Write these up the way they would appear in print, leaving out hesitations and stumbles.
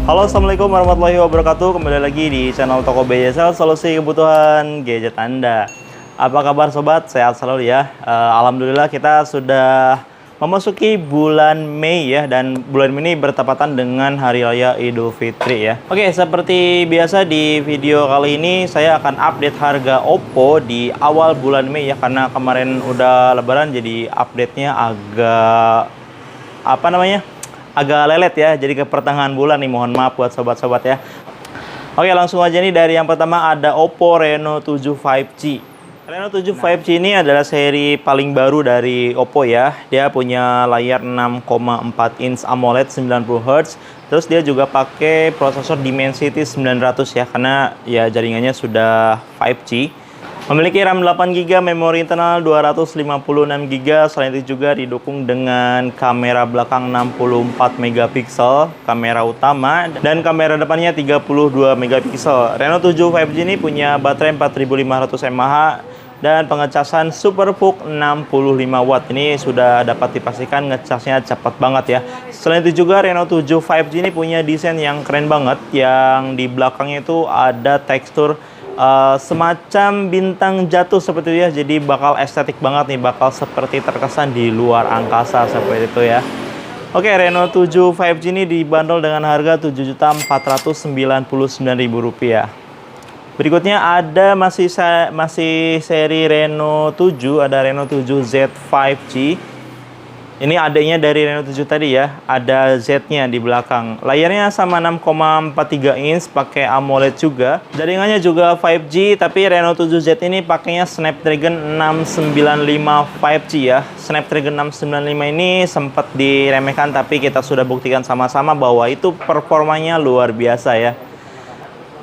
Halo, assalamualaikum warahmatullahi wabarakatuh. Kembali lagi di channel Toko BJSL, solusi kebutuhan gadget Anda. Apa kabar sobat? Sehat selalu ya. Alhamdulillah kita sudah memasuki bulan Mei ya, dan bulan Mei ini bertepatan dengan Hari Raya Idul Fitri ya. Oke, seperti biasa di video kali ini saya akan update harga Oppo di awal bulan Mei ya, karena kemarin udah Lebaran jadi update-nya agak lelet ya, jadi ke pertengahan bulan nih, mohon maaf buat sobat-sobat ya. Oke, langsung aja nih, dari yang pertama ada Oppo Reno 7 5G. Reno 7 5G ini adalah seri paling baru dari Oppo ya. Dia punya layar 6,4 inch AMOLED 90Hz. Terus dia juga pakai prosesor Dimensity 900 ya, karena ya jaringannya sudah 5G. Memiliki RAM 8GB, memori internal 256GB. Selain itu juga didukung dengan kamera belakang 64MP, kamera utama, dan kamera depannya 32MP. Reno 7 5G ini punya baterai 4500 mAh dan pengecasan SuperVOOC 65W. Ini sudah dapat dipastikan ngecasnya cepat banget ya. Selain itu juga Reno 7 5G ini punya desain yang keren banget, yang di belakangnya itu ada tekstur semacam bintang jatuh seperti itu ya, jadi bakal estetik banget nih, bakal seperti terkesan di luar angkasa seperti itu ya. Oke, Reno 7 5G ini dibanderol dengan harga Rp7.499.000. Berikutnya ada masih seri Reno 7, ada Reno 7 Z 5G. Ini adanya dari Reno 7 tadi ya, ada Z-nya di belakang. Layarnya sama 6,43 inch, pakai AMOLED juga. Jaringannya juga 5G, tapi Reno 7Z ini pakainya Snapdragon 695 5G ya. Snapdragon 695 ini sempat diremehkan, tapi kita sudah buktikan sama-sama bahwa itu performanya luar biasa ya.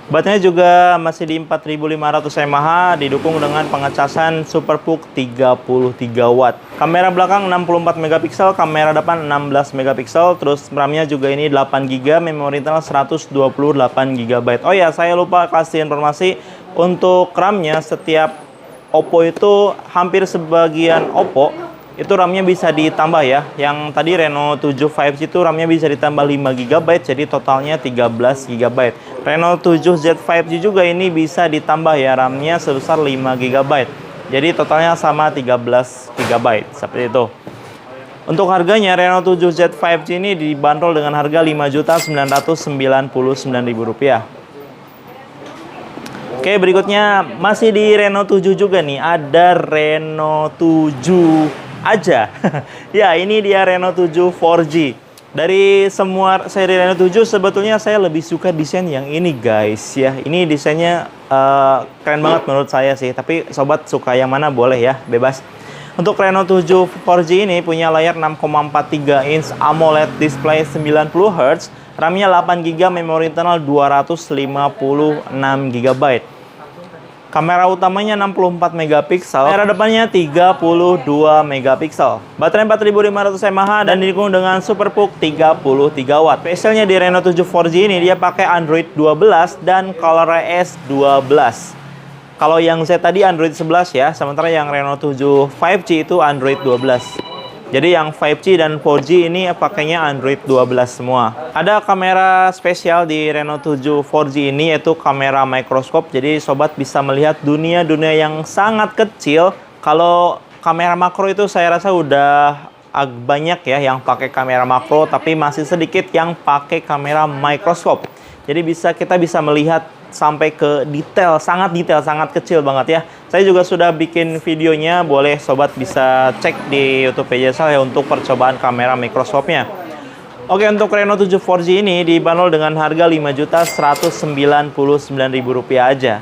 Baterainya juga masih di 4500 mAh, didukung dengan pengecasan SuperVOOC 33W. Kamera belakang 64MP, kamera depan 16MP, terus RAM-nya juga ini 8GB, memori internal 128GB. Oh ya, saya lupa kasih informasi untuk RAM-nya. Setiap Oppo itu, hampir sebagian Oppo itu RAM-nya bisa ditambah ya. Yang tadi Reno 7 5G itu RAM-nya bisa ditambah 5GB, jadi totalnya 13GB. Reno 7Z 5G juga ini bisa ditambah ya, RAM-nya sebesar 5GB. Jadi totalnya sama 13GB, seperti itu. Untuk harganya Reno 7Z 5G ini dibanderol dengan harga Rp5.999.000. Oke, berikutnya masih di Reno 7 juga nih, ada Reno 7 aja. Ya, ini dia Reno 7 4G. Dari semua seri Reno 7 sebetulnya saya lebih suka desain yang ini guys ya. Ini desainnya keren banget menurut saya sih. Tapi sobat suka yang mana boleh ya, bebas. Untuk Reno 7 4G ini punya layar 6,43 inch AMOLED display 90Hz, RAM-nya 8GB, memori internal 256GB. Kamera utamanya 64MP, kamera depannya 32MP. Baterai 4500 mAh dan didukung dengan SuperVOOC 33W. Spesialnya di Reno 7 4G ini dia pakai Android 12 dan ColorOS 12. Kalau yang Z tadi Android 11 ya, sementara yang Reno 7 5G itu Android 12. Jadi yang 5G dan 4G ini pakainya Android 12 semua. Ada kamera spesial di Reno 7 4G ini, yaitu kamera microscope. Jadi sobat bisa melihat dunia-dunia yang sangat kecil. Kalau kamera makro itu saya rasa udah banyak ya yang pakai kamera makro, tapi masih sedikit yang pakai kamera microscope. Jadi kita bisa melihat sampai ke detail, sangat kecil banget ya. Saya juga sudah bikin videonya, boleh sobat bisa cek di YouTube BJSL ya untuk percobaan kamera mikroskopnya. Oke, untuk Reno 7 4G ini dibanderol dengan harga Rp5.199.000 aja.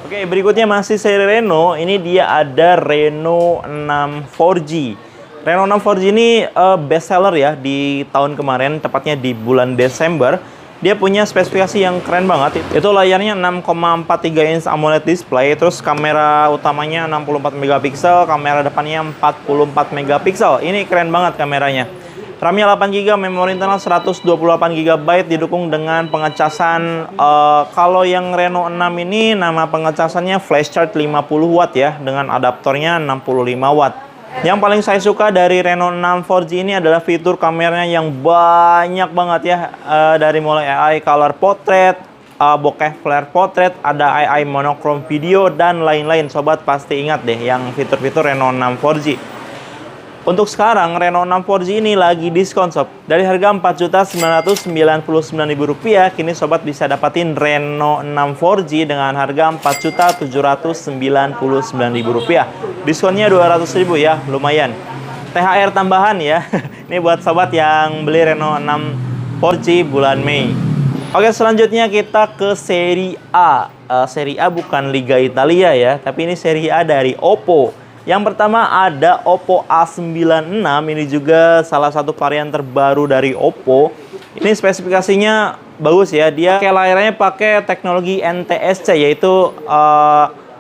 Oke, berikutnya masih seri Reno, ini dia ada Reno 6 4G. Reno 6 4G ini best seller ya di tahun kemarin, tepatnya di bulan Desember. Dia punya spesifikasi yang keren banget. Itu layarnya 6,43 inch AMOLED display, terus kamera utamanya 64MP, kamera depannya 44MP. Ini keren banget kameranya. RAM-nya 8GB, memori internal 128GB, didukung dengan pengecasan kalau yang Reno 6 ini nama pengecasannya flash charge 50W ya, dengan adaptornya 65W. Yang paling saya suka dari Reno 6 4G ini adalah fitur kameranya yang banyak banget ya. Dari mulai AI color portrait, bokeh flare portrait, ada AI monochrome video, dan lain-lain. Sobat pasti ingat deh yang fitur-fitur Reno 6 4G. Untuk sekarang Reno 6 4G ini lagi diskon sob. Dari harga Rp4.999.000, kini sobat bisa dapatin Reno 6 4G dengan harga Rp4.799.000. Diskonnya Rp200.000 ya, lumayan. THR tambahan ya. Ini buat sobat yang beli Reno 6 4G bulan Mei. Oke, selanjutnya kita ke seri A. Seri A bukan Liga Italia ya, tapi ini seri A dari Oppo. Yang pertama ada Oppo A96, ini juga salah satu varian terbaru dari Oppo. Ini spesifikasinya bagus ya, dia layarnya pakai teknologi NTSC, yaitu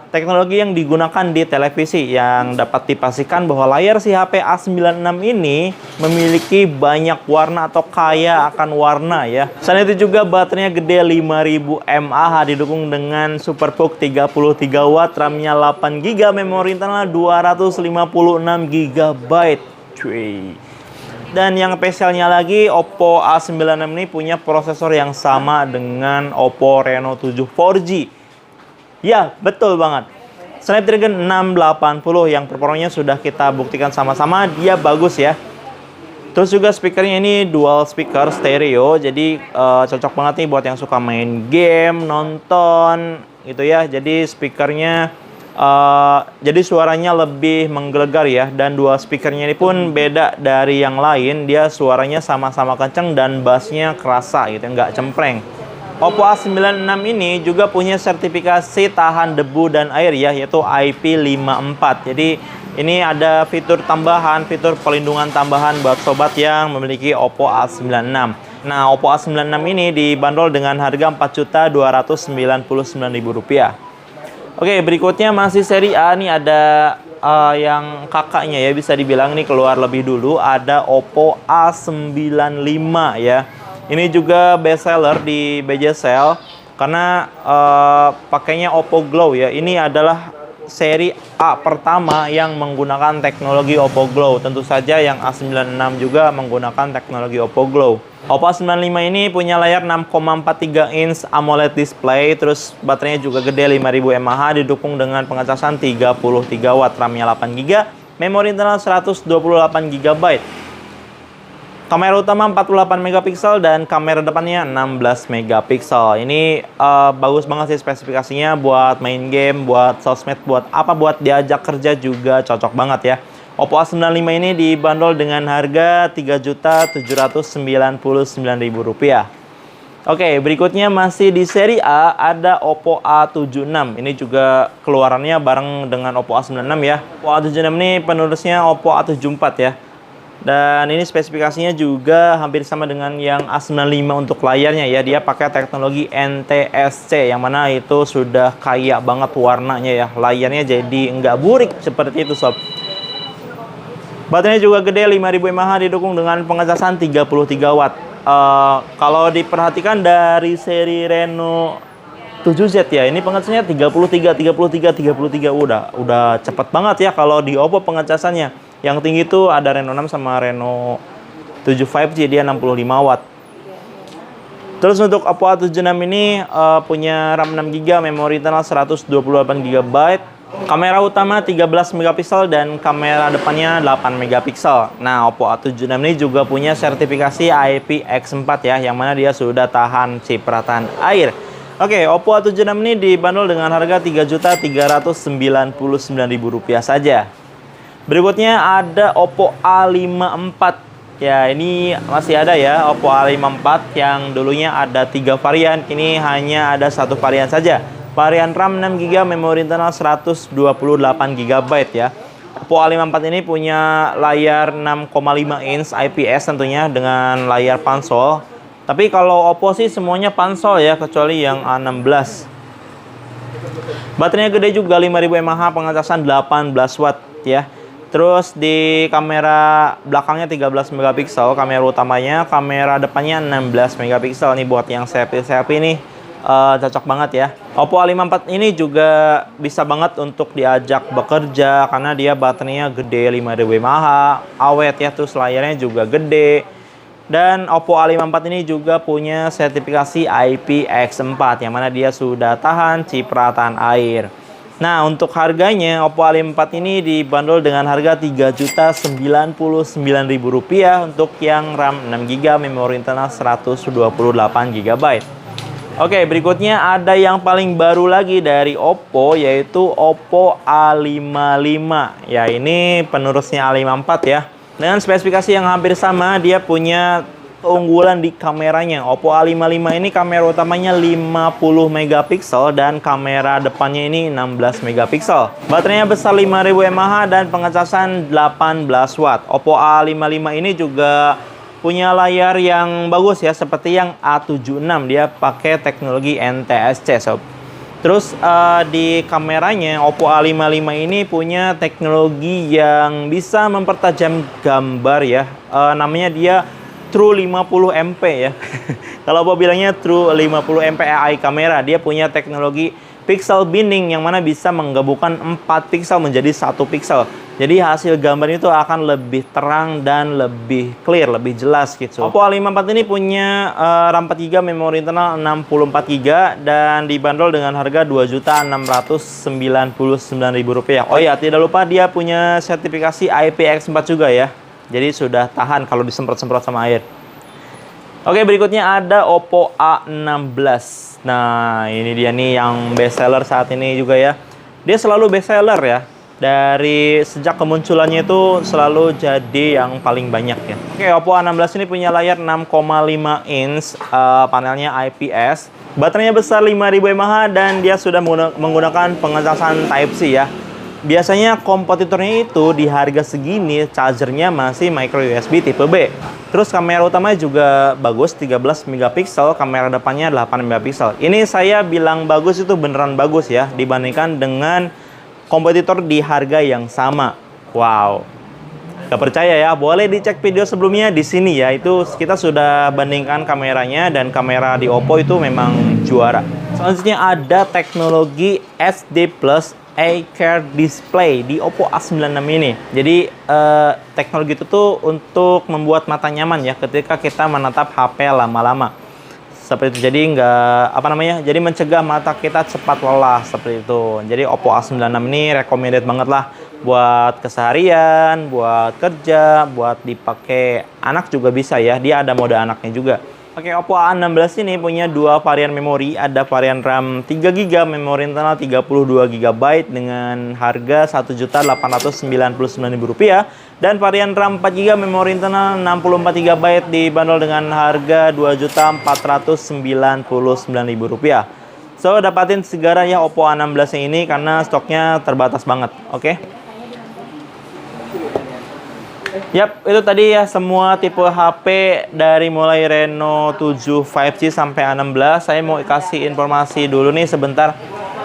teknologi yang digunakan di televisi, yang dapat dipastikan bahwa layar si HP A96 ini memiliki banyak warna atau kaya akan warna ya. Selain itu juga baterainya gede 5000 mAh, didukung dengan SuperVOOC 33 watt, RAM-nya 8 GB, memori internal 256 GB. Cuy. Dan yang spesialnya lagi, Oppo A96 ini punya prosesor yang sama dengan Oppo Reno 7 4G. Ya, betul banget. Snapdragon 680 yang performanya sudah kita buktikan sama-sama, dia bagus ya. Terus juga speakernya ini dual speaker stereo, jadi cocok banget nih buat yang suka main game, nonton gitu ya. Jadi speakernya jadi suaranya lebih menggelegar ya, dan dua speakernya ini pun beda dari yang lain, dia suaranya sama-sama kenceng dan bassnya kerasa gitu, nggak cempreng. Oppo A96 ini juga punya sertifikasi tahan debu dan air ya, yaitu IP54. Jadi ini ada fitur tambahan, fitur pelindungan tambahan buat sobat yang memiliki Oppo A96. Nah, Oppo A96 ini dibanderol dengan harga Rp4.299.000. Oke, berikutnya masih seri A nih, ada yang kakaknya ya, bisa dibilang ini keluar lebih dulu, ada Oppo A95 ya. Ini juga best seller di BJ Sale karena pakainya Oppo Glow ya. Ini adalah seri A pertama yang menggunakan teknologi Oppo Glow. Tentu saja yang A96 juga menggunakan teknologi Oppo Glow. Oppo A95 ini punya layar 6,43 inch AMOLED display, terus baterainya juga gede 5000 mAh, didukung dengan pengecasan 33 watt, RAM-nya 8 GB, memori internal 128 GB. Kamera utama 48 megapiksel dan kamera depannya 16 megapiksel. Ini bagus banget sih spesifikasinya buat main game, buat sosmed, buat apa, buat diajak kerja juga cocok banget ya. Oppo A95 ini dibanderol dengan harga Rp3.799.000. Oke, berikutnya masih di seri A ada Oppo A76. Ini juga keluarannya bareng dengan Oppo A96 ya. Oppo A76 ini penerusnya Oppo A74 ya. Dan ini spesifikasinya juga hampir sama dengan yang A95 untuk layarnya ya. Dia pakai teknologi NTSC yang mana itu sudah kaya banget warnanya ya. Layarnya jadi nggak burik seperti itu sob. Baterainya juga gede 5000 mAh, didukung dengan pengecasan 33 watt. Kalau diperhatikan dari seri Reno 7Z ya, ini pengecasannya 33 udah cepet banget ya kalau di Oppo pengecasannya. Yang tinggi itu ada Reno 6 sama Reno 7 5G, dia 65 watt. Terus untuk Oppo A76 ini punya RAM 6 GB, memori internal 128 GB, kamera utama 13 megapiksel dan kamera depannya 8 megapiksel. Nah, Oppo A76 ini juga punya sertifikasi IPX4 ya, yang mana dia sudah tahan cipratan air. Oke, Oppo A76 ini dibanderol dengan harga Rp3.399.000 saja. Berikutnya ada Oppo A54. Ya, ini masih ada ya Oppo A54 yang dulunya ada 3 varian, kini hanya ada 1 varian saja. Varian RAM 6 GB, memori internal 128 GB ya. Oppo A54 ini punya layar 6,5 inch IPS tentunya dengan layar pansol. Tapi kalau Oppo sih semuanya pansol ya, kecuali yang A16. Baterainya gede juga 5000 mAh, pengecasan 18 watt ya. Terus di kamera belakangnya 13 megapiksel, kamera utamanya, kamera depannya 16 megapiksel nih buat yang selfie nih. cocok banget ya. Oppo A54 ini juga bisa banget untuk diajak bekerja karena dia baterainya gede 5000 mAh, awet ya, terus layarnya juga gede. Dan Oppo A54 ini juga punya sertifikasi IPX4 yang mana dia sudah tahan cipratan air. Nah, untuk harganya Oppo A54 ini dibanderol dengan harga Rp3.099.000 untuk yang RAM 6GB, memori internal 128GB. Oke, berikutnya ada yang paling baru lagi dari Oppo, yaitu Oppo A55. Ya, ini penerusnya A54 ya. Dengan spesifikasi yang hampir sama, dia punya keunggulan di kameranya. Oppo A55 ini kamera utamanya 50 megapiksel dan kamera depannya ini 16 megapiksel. Baterainya besar 5000 mAh dan pengecasan 18 watt. Oppo A55 ini juga punya layar yang bagus ya, seperti yang A76. Dia pakai teknologi NTSC sob. Terus di kameranya Oppo A55 ini punya teknologi yang bisa mempertajam gambar ya. Namanya dia True 50MP ya. Kalau Oppo bilangnya True 50MP AI kamera. Dia punya teknologi pixel binning yang mana bisa menggabungkan 4 pixel menjadi 1 pixel. Jadi hasil gambar itu akan lebih terang dan lebih clear, lebih jelas gitu. Oppo A54 ini punya RAM 4GB, memori internal 64GB dan dibanderol dengan harga Rp2.699.000. Oh ya, tidak lupa dia punya sertifikasi IPX4 juga ya. Jadi sudah tahan kalau disemprot-semprot sama air. Oke, berikutnya ada Oppo A16. Nah, ini dia nih yang best seller saat ini juga ya. Dia selalu best seller ya. Dari sejak kemunculannya itu selalu jadi yang paling banyak ya. Oke, Oppo A16 ini punya layar 6,5 inch, panelnya IPS. Baterainya besar 5000 mAh dan dia sudah menggunakan pengecasan Type-C ya. Biasanya kompetitornya itu di harga segini chargernya masih micro USB tipe B. Terus kamera utamanya juga bagus, 13 megapiksel, kamera depannya 8 megapiksel. Ini saya bilang bagus itu beneran bagus ya dibandingkan dengan kompetitor di harga yang sama. Wow. Gak percaya ya? Boleh dicek video sebelumnya di sini ya. Itu kita sudah bandingkan kameranya dan kamera di Oppo itu memang juara. Selanjutnya ada teknologi SD Plus A-Care Display di Oppo A96 ini. Jadi teknologi itu tuh untuk membuat mata nyaman ya ketika kita menatap HP lama-lama. Seperti itu. Jadi jadi mencegah mata kita cepat lelah seperti itu. Jadi Oppo A96 ini recommended banget lah buat keseharian, buat kerja, buat dipakai anak juga bisa ya. Dia ada mode anaknya juga. Oke, Oppo A16 ini punya dua varian memori. Ada varian RAM 3GB, memori internal 32GB dengan harga Rp1.899.000 dan varian RAM 4GB, memori internal 64GB dibanderol dengan harga Rp2.499.000. So, dapatin segera ya Oppo A16 ini karena stoknya terbatas banget. Oke. Yap, itu tadi ya semua tipe HP dari mulai Reno 7 5G sampai A16. Saya mau kasih informasi dulu nih sebentar.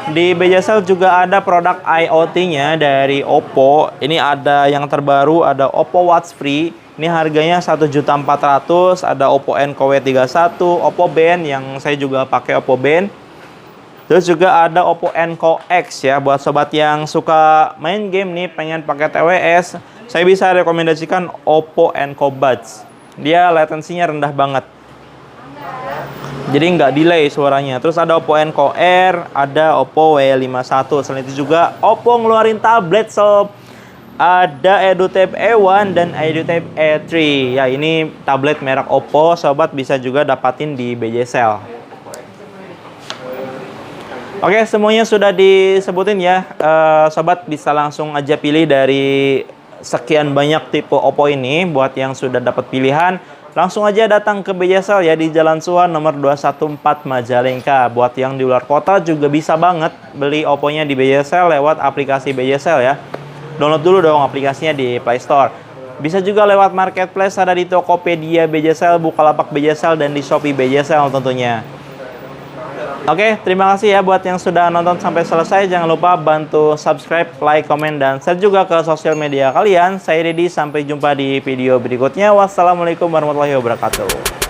Di BJSL juga ada produk IoT-nya dari Oppo. Ini ada yang terbaru, ada Oppo Watch Free. Ini harganya Rp1.400.000. Ada Oppo Enco W31, Oppo Band yang saya juga pakai Oppo Band. Terus juga ada Oppo Enco X ya, buat sobat yang suka main game nih, pengen pakai TWS. Saya bisa rekomendasikan Oppo Enco Buds. Dia latensinya rendah banget. Jadi nggak delay suaranya. Terus ada Oppo Enco R, ada Oppo W51. Selain itu juga Oppo ngeluarin tablet sob. Ada EduTab E1 dan EduTab E3. Ya, ini tablet merek Oppo. Sobat bisa juga dapatin di BJSL. Oke, semuanya sudah disebutin ya. Sobat bisa langsung aja pilih dari sekian banyak tipe Oppo ini. Buat yang sudah dapat pilihan, langsung aja datang ke BJSL ya di Jalan Suha nomor 214 Majalengka. Buat yang di luar kota juga bisa banget beli Oppo-nya di BJSL lewat aplikasi BJSL ya. Download dulu dong aplikasinya di Play Store. Bisa juga lewat marketplace, ada di Tokopedia BJSL, Bukalapak BJSL, dan di Shopee BJSL tentunya. Oke, terima kasih ya buat yang sudah nonton sampai selesai. Jangan lupa bantu subscribe, like, komen, dan share juga ke sosial media kalian. Saya Deddy, sampai jumpa di video berikutnya. Wassalamualaikum warahmatullahi wabarakatuh.